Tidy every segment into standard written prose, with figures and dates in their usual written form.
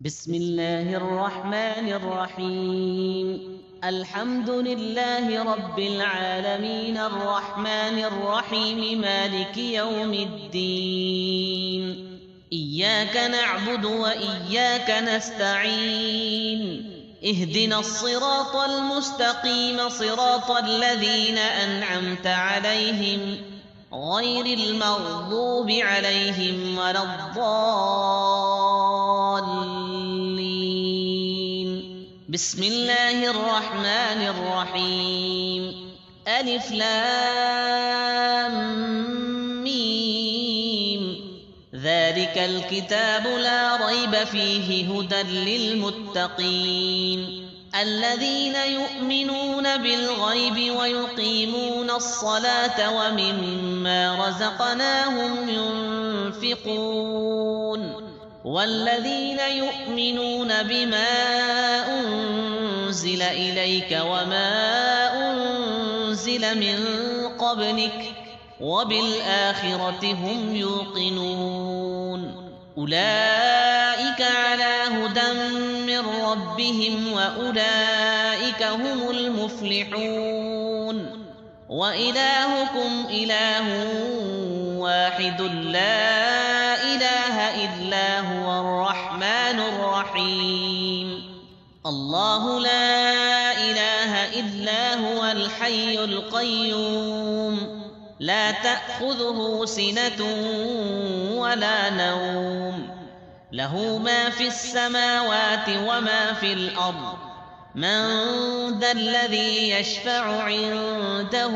بسم الله الرحمن الرحيم. الحمد لله رب العالمين الرحمن الرحيم مالك يوم الدين. إياك نعبد وإياك نستعين. اهدنا الصراط المستقيم صراط الذين أنعمت عليهم غير المغضوب عليهم ولا الضالين. بسم الله الرحمن الرحيم. ألف لام ميم. ذلك الكتاب لا ريب فيه هدى للمتقين الذين يؤمنون بالغيب ويقيمون الصلاة ومما رزقناهم ينفقون والذين يؤمنون بما أنزل إليك وما أنزل من قبلك وبالآخرة هم يوقنون. أولئك على هدى من ربهم وأولئك هم المفلحون. وإلهكم إله واحد لا إله إلا هو الرحمن الرحيم. الله لا إله إلا هو الحي القيوم لا تأخذه سنة ولا نوم له ما في السماوات وما في الأرض. من ذا الذي يشفع عنده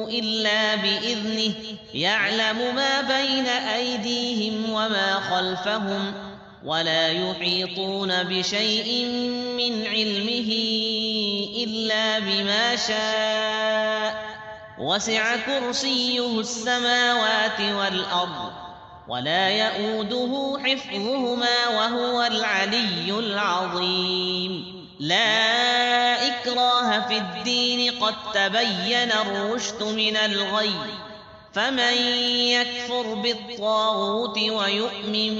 إلا بإذنه يعلم ما بين أيديهم وما خلفهم ولا يحيطون بشيء من علمه إلا بما شاء. وسع كرسيه السماوات والأرض ولا يؤوده حفظهما وهو العلي العظيم. لا إكراه في الدين قد تبين الرشد من الغي فمن يكفر بالطاغوت ويؤمن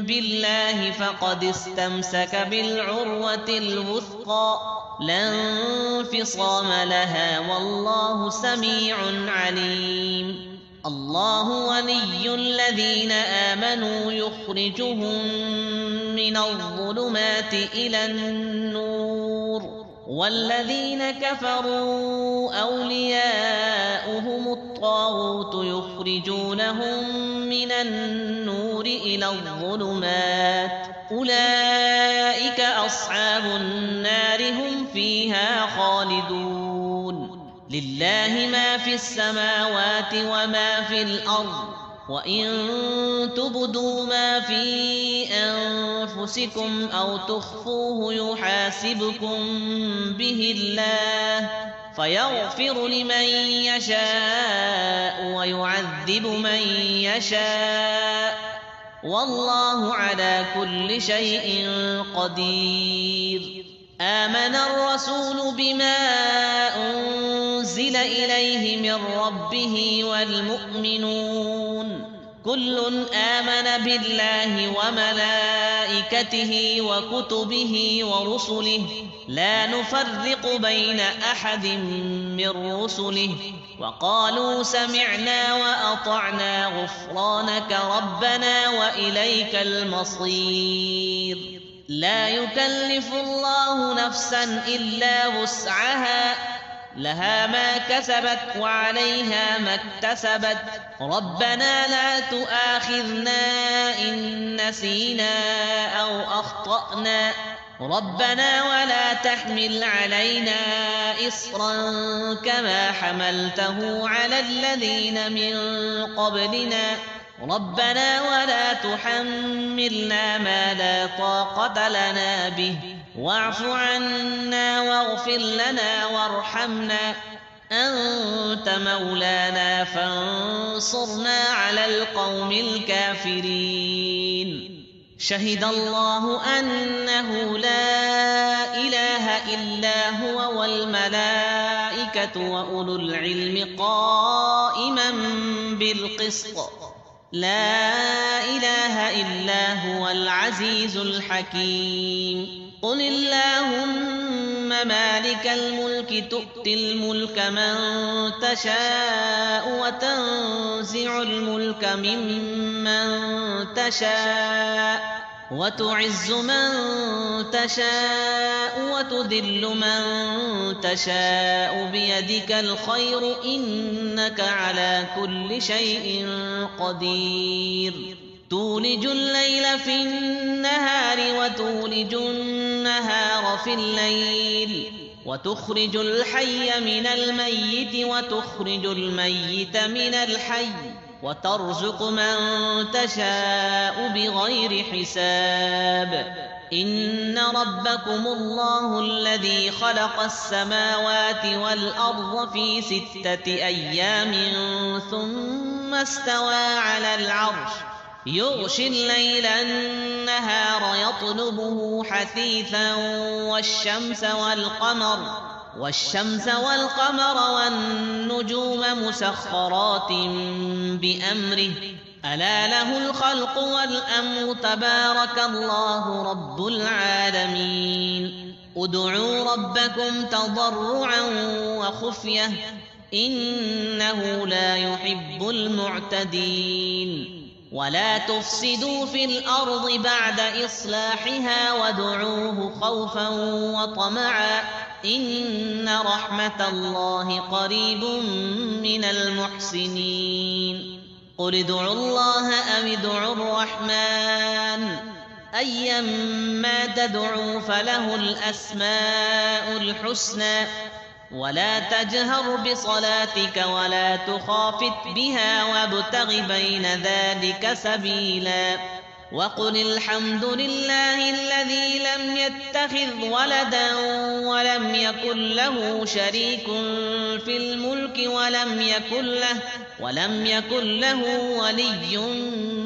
بالله فقد استمسك بالعروة الوثقى لا انفصام لها والله سميع عليم. الله ولي الذين آمنوا يخرجهم من الظلمات إلى النور والذين كفروا أولياؤهم الطاغوت يخرجونهم من النور إلى الظلمات أولئك أصحاب النار هم فيها خالدون. لله ما في السماوات وما في الأرض وإن تبدوا ما في أنفسكم أو تخفوه يحاسبكم به الله فيغفر لمن يشاء ويعذب من يشاء والله على كل شيء قدير. آمن الرسول بما أنزل إليه من ربه والمؤمنون كل آمن بالله وملائكته وكتبه ورسله لا نفرق بين أحد من رسله وقالوا سمعنا وأطعنا غفرانك ربنا وإليك المصير. لا يكلف الله نفسا إلا وسعها لها ما كسبت وعليها ما اكتسبت ربنا لا تؤاخذنا إن نسينا أو أخطأنا ربنا ولا تحمل علينا إصرا كما حملته على الذين من قبلنا ربنا ولا تحملنا ما لا طاقة لنا به واعف عنا واغفر لنا وارحمنا أنت مولانا فانصرنا على القوم الكافرين. شهد الله أنه لا إله إلا هو والملائكة وأولو العلم قائما بالقسط لا إله إلا هو العزيز الحكيم قل اللهم مالك الملك تؤتي الملك من تشاء وتنزع الملك ممن تشاء وتعز من تشاء وتذل من تشاء بيدك الخير إنك على كل شيء قدير تولج الليل في النهار وتولج النهار في الليل وتخرج الحي من الميت وتخرج الميت من الحي وترزق من تشاء بغير حساب إن ربكم الله الذي خلق السماوات والأرض في 6 أيام ثم استوى على العرش يغشي الليل النهار يطلبه حثيثا والشمس والقمر والنجوم مسخرات بأمره ألا له الخلق والأمر تبارك الله رب العالمين ادعوا ربكم تضرعا وخفية إنه لا يحب المعتدين ولا تفسدوا في الأرض بعد إصلاحها وادعوه خوفا وطمعا إن رحمة الله قريب من المحسنين قل ادعوا الله أو ادعوا الرحمن أيما تدعوا فله الأسماء الحسنى ولا تجهر بصلاتك ولا تخافت بها وابتغ بين ذلك سبيلا وقل الحمد لله الذي لم يتخذ ولدا ولم يكن له شريك في الملك ولم يكن له ولي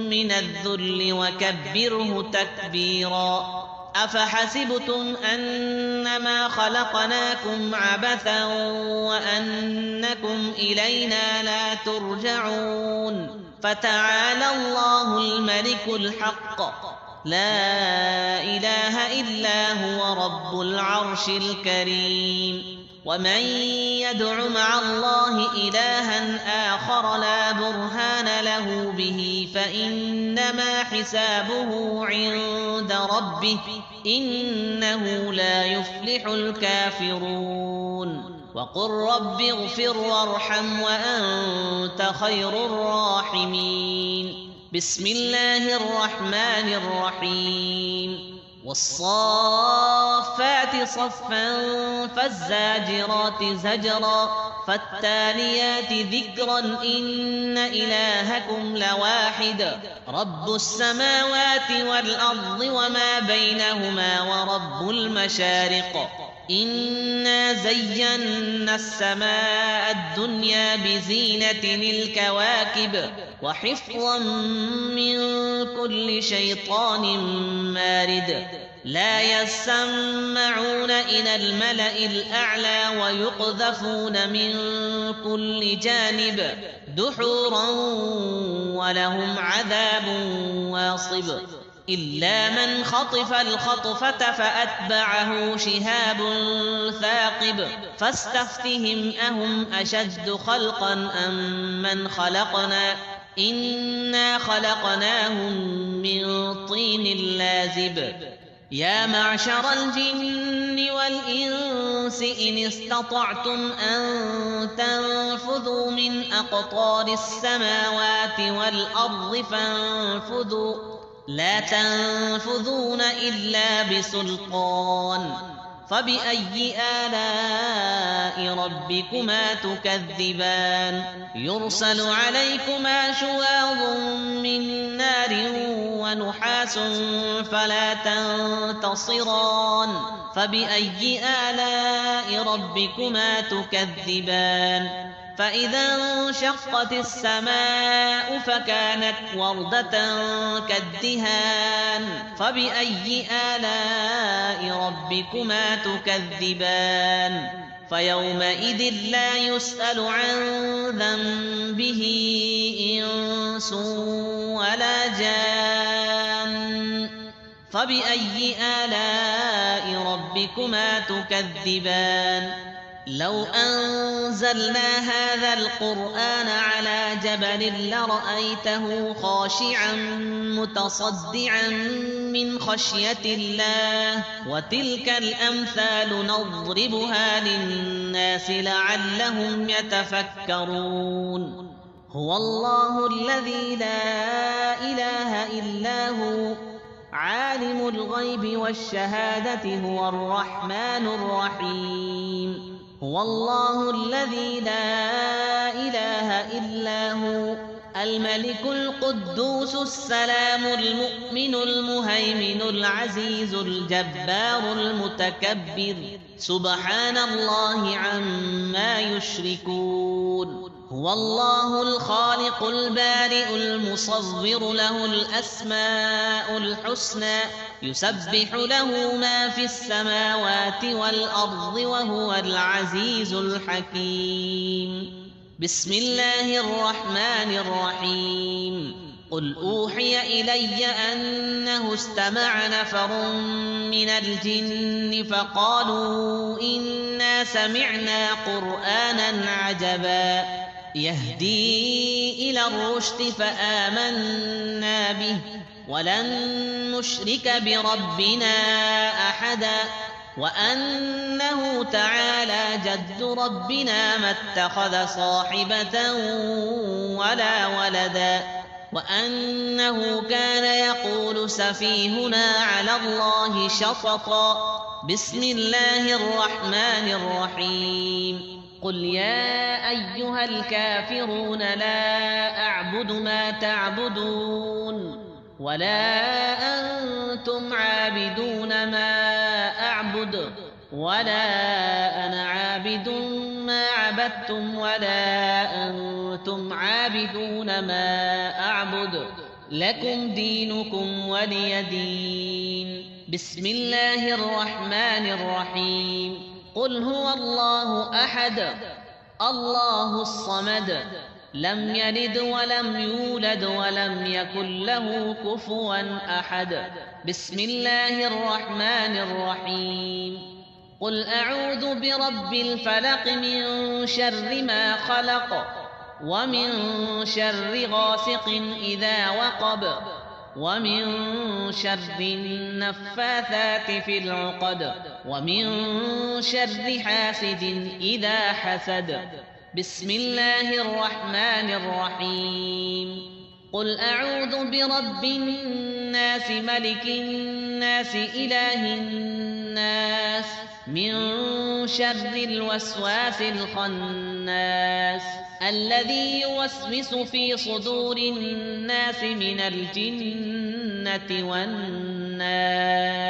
من الذل وكبره تكبيرا أفحسبتم أنما خلقناكم عبثا وأنكم إلينا لا ترجعون فتعالى الله الملك الحق لا إله إلا هو رب العرش الكريم ومن يدع مع الله إلها آخر لا برهان له به فإنما حسابه عند ربه إنه لا يفلح الكافرون وقل رب اغفر وارحم وأنت خير الراحمين بسم الله الرحمن الرحيم والصافات صفا فالزاجرات زجرا فالتاليات ذكرا إن إلهكم لواحد رب السماوات والأرض وما بينهما ورب المشارق إنا زينا السماء الدنيا بزينة الكواكب وحفظا من كل شيطان مارد لا يسمعون إلى الملأ الأعلى ويقذفون من كل جانب دحورا ولهم عذاب واصب إلا من خطف الخطفة فأتبعه شهاب ثاقب فاستفتهم أهم أشد خلقا أم من خلقنا إنا خلقناهم من طين لازب يا معشر الجن والإنس إن استطعتم أن تنفذوا من أقطار السماوات والأرض فانفذوا لا تنفذون إلا بسلطان فبأي آلاء ربكما تكذبان يرسل عليكما شواظ من نار ونحاس فلا تنتصران فبأي آلاء ربكما تكذبان فإذا انشقت السماء فكانت وردة كالدهان فبأي آلاء ربكما تكذبان فيومئذ لا يسأل عن ذنبه إنس ولا جان فبأي آلاء ربكما تكذبان لو أنزلنا هذا القرآن على جبل لرأيته خاشعا متصدعا من خشية الله وتلك الأمثال نضربها للناس لعلهم يتفكرون هو الله الذي لا إله إلا هو عالم الغيب والشهادة هو الرحمن الرحيم هو الله الذي لا إله إلا هو الملك القدوس السلام المؤمن المهيمن العزيز الجبار المتكبر سبحان الله عما يشركون هو الله الخالق البارئ المصور له الأسماء الحسنى يسبح له ما في السماوات والأرض وهو العزيز الحكيم بسم الله الرحمن الرحيم قل أوحي إلي أنه استمع نفر من الجن فقالوا إنا سمعنا قرآنا عجبا يهدي إلى الرشد فآمنا به ولن نشرك بربنا أحدا وأنه تعالى جد ربنا ما اتخذ صاحبة ولا ولدا وأنه كان يقول سفيهنا على الله شططا بسم الله الرحمن الرحيم قل يا أيها الكافرون لا أعبد ما تعبدون ولا أنتم عابدون ما أعبد ولا أنا عابد ما عبدتم ولا أنتم عابدون ما أعبد لكم دينكم ولي دين بسم الله الرحمن الرحيم قل هو الله أحد الله الصمد لم يلد ولم يولد ولم يكن له كفوا أحد بسم الله الرحمن الرحيم قل أعوذ برب الفلق من شر ما خلق ومن شر غاسق إذا وقب ومن شر النفاثات في العقد ومن شر حاسد إذا حسد بسم الله الرحمن الرحيم قل أعوذ برب الناس ملك الناس إله الناس من شر الوسواس الخناس الذي يوسوس في صدور الناس من الجنة والناس